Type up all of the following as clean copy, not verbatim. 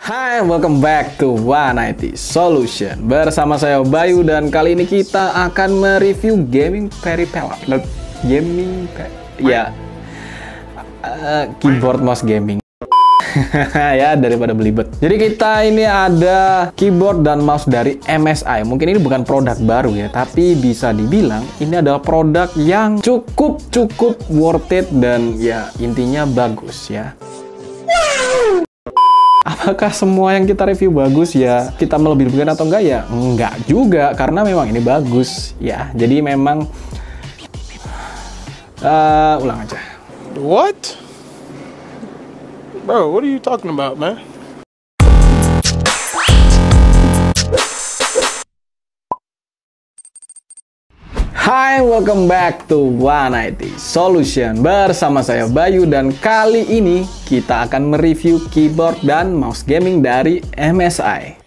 Hai, welcome back to 1IT Solution. Bersama saya Bayu dan kali ini kita akan mereview gaming peripheral. Keyboard mouse gaming. Ya, daripada belibet. Jadi kita ini ada keyboard dan mouse dari MSI. Mungkin ini bukan produk baru ya, tapi bisa dibilang ini adalah produk yang cukup worth it dan ya intinya bagus ya. Apakah semua yang kita review bagus ya? Kita melebih-lebihkan atau enggak ya? Enggak juga, karena memang ini bagus ya. Jadi memang ulang aja. What? Bro, what are you talking about, man? Hai, welcome back to 1IT Solution. Bersama saya Bayu dan kali ini kita akan mereview keyboard dan mouse gaming dari MSI.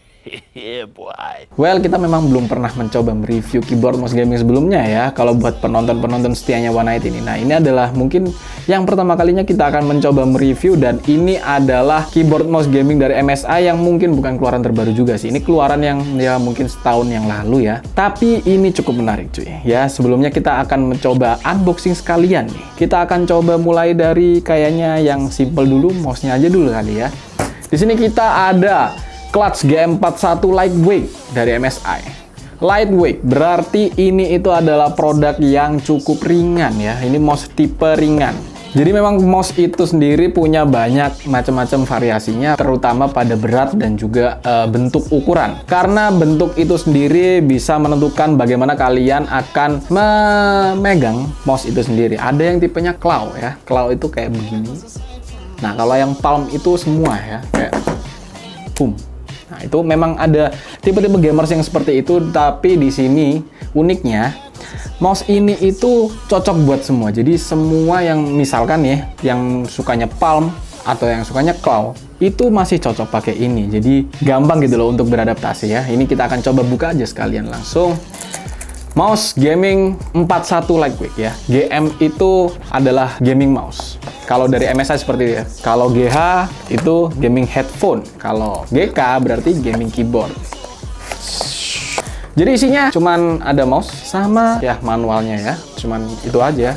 Yeah, boy. Well, kita memang belum pernah mencoba mereview keyboard mouse gaming sebelumnya ya. Kalau buat penonton-penonton setianya 1IT ini. Nah, ini adalah mungkin yang pertama kalinya kita akan mencoba mereview, dan ini adalah keyboard mouse gaming dari MSI yang mungkin bukan keluaran terbaru juga sih. Ini keluaran yang ya mungkin setahun yang lalu ya. Tapi ini cukup menarik cuy. Ya, sebelumnya kita akan mencoba unboxing sekalian nih. Kita akan coba mulai dari kayaknya yang simple dulu, mouse-nya aja dulu kali ya. Di sini kita ada Clutch G41 Lightweight dari MSI. Lightweight berarti ini itu adalah produk yang cukup ringan ya. Ini mouse tipe ringan. Jadi memang mouse itu sendiri punya banyak macam-macam variasinya, terutama pada berat dan juga bentuk ukuran. Karena bentuk itu sendiri bisa menentukan bagaimana kalian akan memegang mouse itu sendiri. Ada yang tipenya claw ya. Claw itu kayak begini. Nah, kalau yang palm itu semua ya, kayak boom. Nah, itu memang ada tipe-tipe gamers yang seperti itu, tapi di sini uniknya mouse ini itu cocok buat semua. Jadi semua yang misalkan ya, yang sukanya palm atau yang sukanya claw, itu masih cocok pakai ini. Jadi gampang gitu loh untuk beradaptasi ya. Ini kita akan coba buka aja sekalian langsung. Mouse gaming 41 Lightweight ya. GM itu adalah gaming mouse. Kalau dari MSI seperti itu ya. Kalau GH itu gaming headphone. Kalau GK berarti gaming keyboard. Jadi isinya cuman ada mouse sama ya manualnya ya. Cuman itu aja.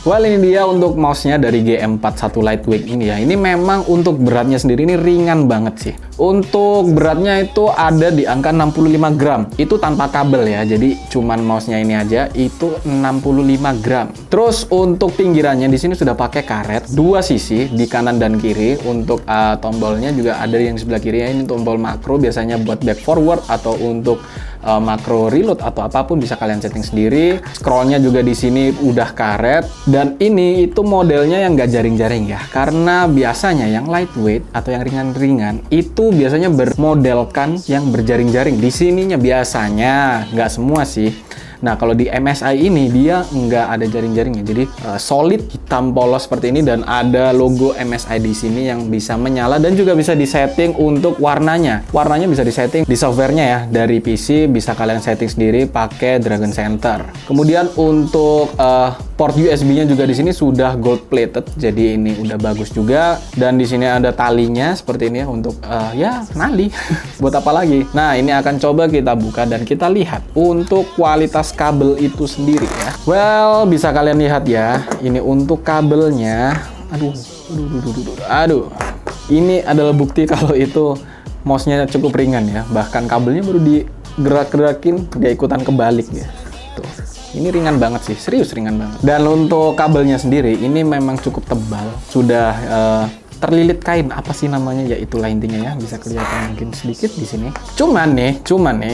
Well, ini dia untuk mouse-nya dari GM41 Lightweight ini ya. Ini memang untuk beratnya sendiri ini ringan banget sih. Untuk beratnya itu ada di angka 65 gram. Itu tanpa kabel ya. Jadi cuman mouse-nya ini aja itu 65 gram. Terus untuk pinggirannya di sini sudah pakai karet dua sisi di kanan dan kiri. Untuk tombolnya juga ada yang sebelah kiri ya. Ini tombol makro biasanya buat back forward atau untuk makro reload atau apapun bisa kalian setting sendiri. Scrollnya juga di sini udah karet, dan ini itu modelnya yang nggak jaring-jaring ya, karena biasanya yang lightweight atau yang ringan-ringan itu biasanya bermodelkan yang berjaring-jaring. Di sininya biasanya, nggak semua sih. Nah, kalau di MSI ini dia nggak ada jaring-jaringnya, jadi solid hitam polos seperti ini, dan ada logo MSI di sini yang bisa menyala dan juga bisa disetting untuk warnanya. Warnanya bisa disetting di softwarenya ya, dari PC bisa kalian setting sendiri pakai Dragon Center. Kemudian untuk port USB-nya juga di sini sudah gold plated, jadi ini udah bagus juga. Dan di sini ada talinya seperti ini ya untuk ya nali. Buat apa lagi? Nah, ini akan coba kita buka dan kita lihat untuk kualitas kabel itu sendiri ya. Well, bisa kalian lihat ya, ini untuk kabelnya. Aduh. Ini adalah bukti kalau itu mouse-nya cukup ringan ya. Bahkan kabelnya baru digerak-gerakin, dia ikutan kebalik ya. Tuh. Ini ringan banget sih, serius ringan banget. Dan untuk kabelnya sendiri, ini memang cukup tebal. Sudah terlilit kain, apa sih namanya ya, itulah intinya ya, bisa kelihatan mungkin sedikit di sini. Cuman nih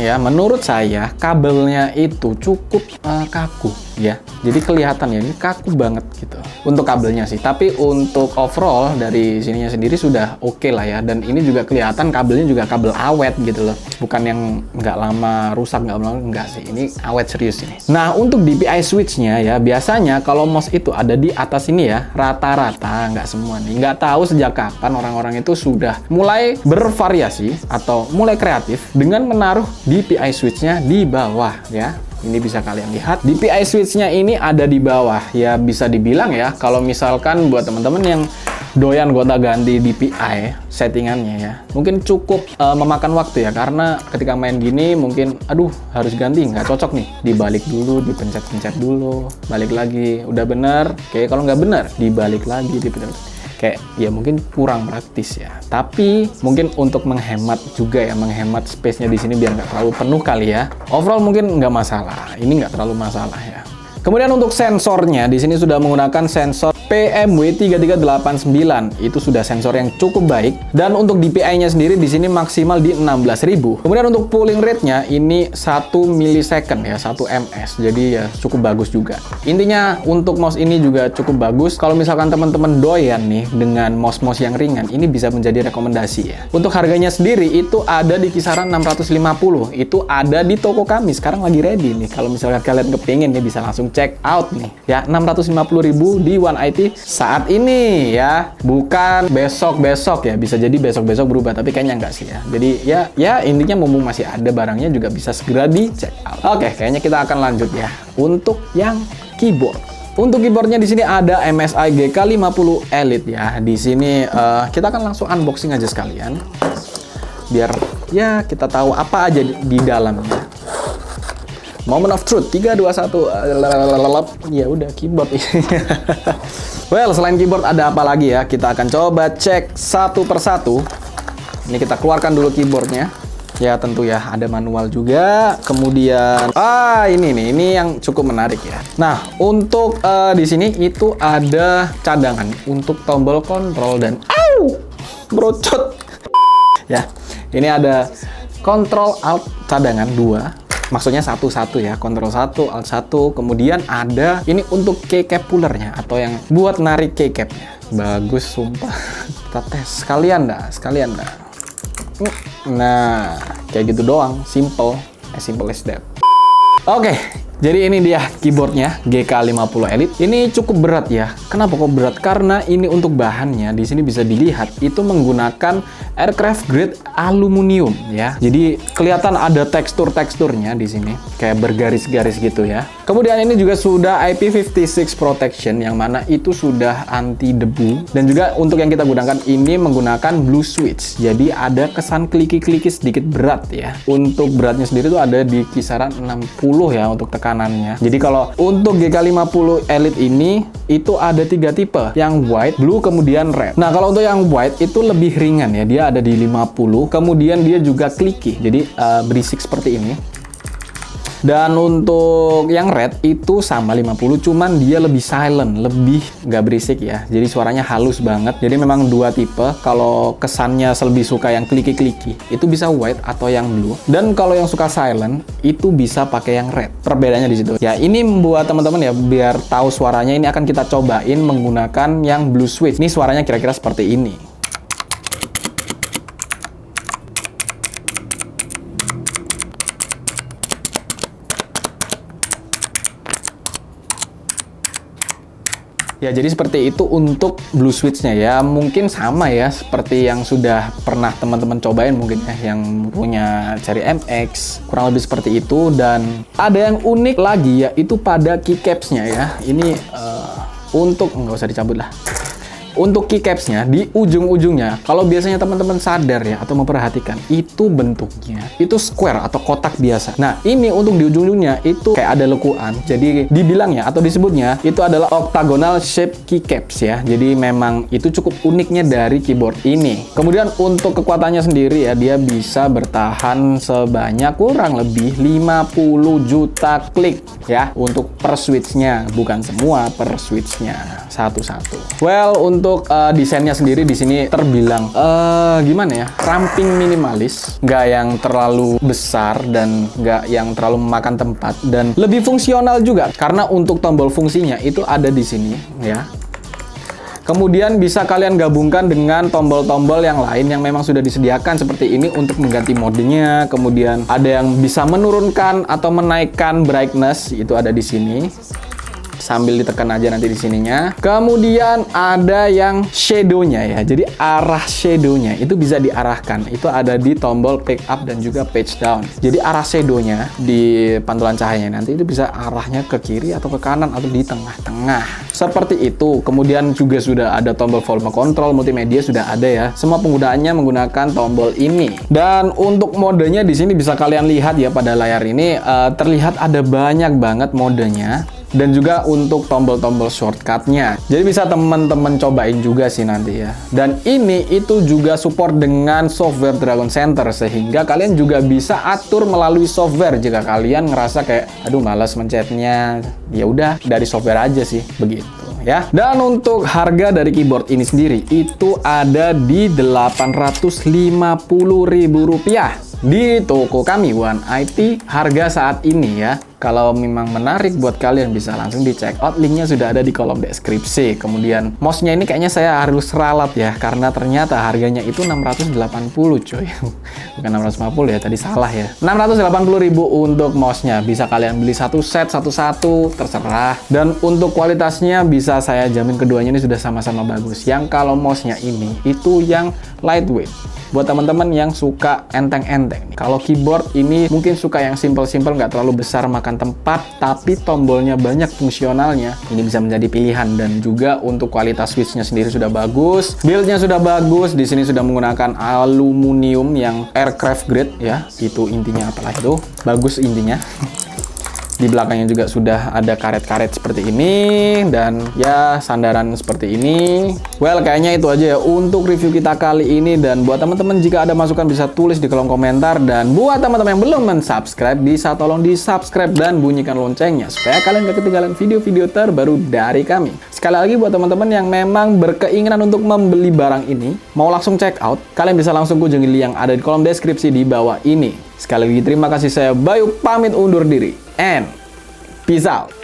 ya, menurut saya kabelnya itu cukup kaku ya. Jadi kelihatan ya, ini kaku banget gitu untuk kabelnya sih. Tapi untuk overall dari sininya sendiri sudah oke lah ya. Dan ini juga kelihatan kabelnya juga kabel awet gitu loh. Bukan yang nggak lama rusak, nggak sih. Ini awet serius ini. Nah, untuk DPI switch-nya ya, biasanya kalau mouse itu ada di atas ini ya, rata-rata, nggak semua nih. Nggak tahu sejak kapan orang-orang itu sudah mulai bervariasi atau mulai kreatif dengan menaruh DPI switch-nya di bawah ya. Ini bisa kalian lihat, DPI switch-nya ini ada di bawah. Ya bisa dibilang ya, kalau misalkan buat teman-teman yang doyan gonta-ganti DPI settingannya ya, mungkin cukup memakan waktu ya, karena ketika main gini mungkin aduh harus ganti nggak cocok nih, dibalik dulu, dipencet-pencet dulu, balik lagi, udah bener, oke, kalau nggak bener dibalik lagi, dipencet. Kayak ya mungkin kurang praktis ya, tapi mungkin untuk menghemat juga ya, menghemat space-nya di sini biar nggak terlalu penuh kali ya. Overall mungkin nggak masalah, ini nggak terlalu masalah ya. Kemudian untuk sensornya di sini sudah menggunakan sensor PMW3389. Itu sudah sensor yang cukup baik, dan untuk DPI-nya sendiri di sini maksimal di 16.000. Kemudian untuk pulling rate-nya ini 1 millisecond ya, 1 ms. Jadi ya cukup bagus juga. Intinya untuk mouse ini juga cukup bagus. Kalau misalkan teman-teman doyan nih dengan mouse-mouse yang ringan, ini bisa menjadi rekomendasi ya. Untuk harganya sendiri itu ada di kisaran 650. Itu ada di toko kami sekarang lagi ready nih. Kalau misalkan kalian kepingin nih bisa langsung check out nih ya, 650.000 di One IT saat ini ya, bukan besok-besok ya, bisa jadi besok-besok berubah, tapi kayaknya enggak sih ya. Jadi ya intinya mumpung masih ada barangnya juga bisa segera di check out. Oke, kayaknya kita akan lanjut ya untuk yang keyboard. Untuk keyboardnya di sini ada MSI GK50 Elite ya. Di sini kita akan langsung unboxing aja sekalian, biar ya kita tahu apa aja di dalamnya. Moment of truth, 3, 2, 1, ya udah keyboard. Well, selain keyboard ada apa lagi ya? Kita akan coba cek satu persatu. Ini kita keluarkan dulu keyboardnya. Ya tentu ya, ada manual juga. Kemudian, ini yang cukup menarik ya. Nah, untuk di sini itu ada cadangan untuk tombol kontrol dan brocot. Ya, ini ada kontrol alt cadangan 2. Maksudnya satu-satu ya, kontrol 1, alt 1, kemudian ada ini untuk keycap pullernya atau yang buat narik keycapnya. Bagus sumpah. Kita tes sekalian dah. Nah, kayak gitu doang, simple as that. Oke, jadi ini dia keyboardnya GK50 Elite. Ini cukup berat ya. Kenapa kok berat? Karena ini untuk bahannya di sini bisa dilihat itu menggunakan aircraft grade aluminium ya. Jadi kelihatan ada teksturnya di sini, kayak bergaris-garis gitu ya. Kemudian ini juga sudah IP56 protection yang mana itu sudah anti debu, dan juga untuk yang kita gunakan ini menggunakan blue switch. Jadi ada kesan kliki-kliki sedikit berat ya. Untuk beratnya sendiri tuh ada di kisaran 60 ya untuk tekanannya. Jadi kalau untuk GK50 Elite ini itu ada 3 tipe, yang white, blue, kemudian red. Nah, kalau untuk yang white itu lebih ringan ya, dia ada di 50, kemudian dia juga clicky, jadi berisik seperti ini. Dan untuk yang red itu sama 50, cuman dia lebih silent, lebih nggak berisik ya. Jadi suaranya halus banget. Jadi memang 2 tipe. Kalau kesannya lebih suka yang kliki-kliki, itu bisa white atau yang blue. Dan kalau yang suka silent, itu bisa pakai yang red. Perbedaannya di situ. Ya, ini membuat teman-teman ya, biar tahu suaranya, ini akan kita cobain menggunakan yang blue switch. Ini suaranya kira-kira seperti ini. Ya, jadi seperti itu untuk blue switch-nya ya. Mungkin sama ya, seperti yang sudah pernah teman-teman cobain mungkin ya, yang punya Cherry MX. Kurang lebih seperti itu. Dan ada yang unik lagi ya, itu pada keycaps-nya ya. Ini untuk, nggak usah dicabut lah. Untuk keycaps-nya di ujung-ujungnya, kalau biasanya teman-teman sadar ya atau memperhatikan, itu bentuknya itu square atau kotak biasa. Nah, ini untuk di ujung-ujungnya itu kayak ada lekuan. Jadi dibilangnya atau disebutnya itu adalah octagonal shape keycaps ya. Jadi memang itu cukup uniknya dari keyboard ini. Kemudian untuk kekuatannya sendiri ya, dia bisa bertahan sebanyak kurang lebih 50 juta klik ya untuk per switch-nya, bukan semua, per switch-nya satu-satu. Well, untuk desainnya sendiri di sini terbilang gimana ya, ramping minimalis, nggak yang terlalu besar dan nggak yang terlalu memakan tempat, dan lebih fungsional juga karena untuk tombol fungsinya itu ada di sini ya. Kemudian bisa kalian gabungkan dengan tombol-tombol yang lain yang memang sudah disediakan seperti ini untuk mengganti modenya. Kemudian ada yang bisa menurunkan atau menaikkan brightness, itu ada di sini. sambil ditekan aja nanti di sininya. Kemudian ada yang shadow-nya ya. Jadi arah shadow-nya itu bisa diarahkan. Itu ada di tombol pick up dan juga page down. Jadi arah shadow-nya di pantulan cahayanya nanti itu bisa arahnya ke kiri atau ke kanan atau di tengah-tengah. Seperti itu. Kemudian juga sudah ada tombol volume control, multimedia sudah ada ya. Semua penggunaannya menggunakan tombol ini. Dan untuk modenya di sini bisa kalian lihat ya pada layar ini terlihat ada banyak banget modenya. Dan juga untuk tombol-tombol shortcutnya. Jadi bisa teman-teman cobain juga sih nanti ya. Dan ini itu juga support dengan software Dragon Center sehingga kalian juga bisa atur melalui software jika kalian ngerasa kayak aduh malas mencetnya. Ya udah dari software aja sih begitu ya. Dan untuk harga dari keyboard ini sendiri itu ada di Rp850.000 di toko kami One IT. Harga saat ini ya. Kalau memang menarik buat kalian bisa langsung di check out, linknya sudah ada di kolom deskripsi. Kemudian mouse-nya ini kayaknya saya harus ralat ya, karena ternyata harganya itu 680 coy. Bukan 650 ya, tadi salah ya. 680.000 untuk mouse-nya. Bisa kalian beli satu set satu-satu, terserah. Dan untuk kualitasnya bisa saya jamin keduanya ini sudah sama-sama bagus. Yang kalau mouse-nya ini itu yang lightweight. Buat teman-teman yang suka enteng-enteng. Kalau keyboard ini mungkin suka yang simple-simple, nggak terlalu besar makan tempat, tapi tombolnya banyak fungsionalnya. Ini bisa menjadi pilihan. Dan juga untuk kualitas switch-nya sendiri sudah bagus. Build-nya sudah bagus. Di sini sudah menggunakan aluminium yang aircraft grade ya. Itu intinya apalah itu. Bagus intinya. Di belakangnya juga sudah ada karet-karet seperti ini dan ya sandaran seperti ini. Well, kayaknya itu aja ya untuk review kita kali ini. Dan buat teman-teman jika ada masukan bisa tulis di kolom komentar. Dan buat teman-teman yang belum mensubscribe bisa tolong di subscribe dan bunyikan loncengnya supaya kalian gak ketinggalan video-video terbaru dari kami. Sekali lagi buat teman-teman yang memang berkeinginan untuk membeli barang ini, mau langsung check out, kalian bisa langsung kunjungi link yang ada di kolom deskripsi di bawah ini. Sekali lagi terima kasih, saya Bayu pamit undur diri. And peace out.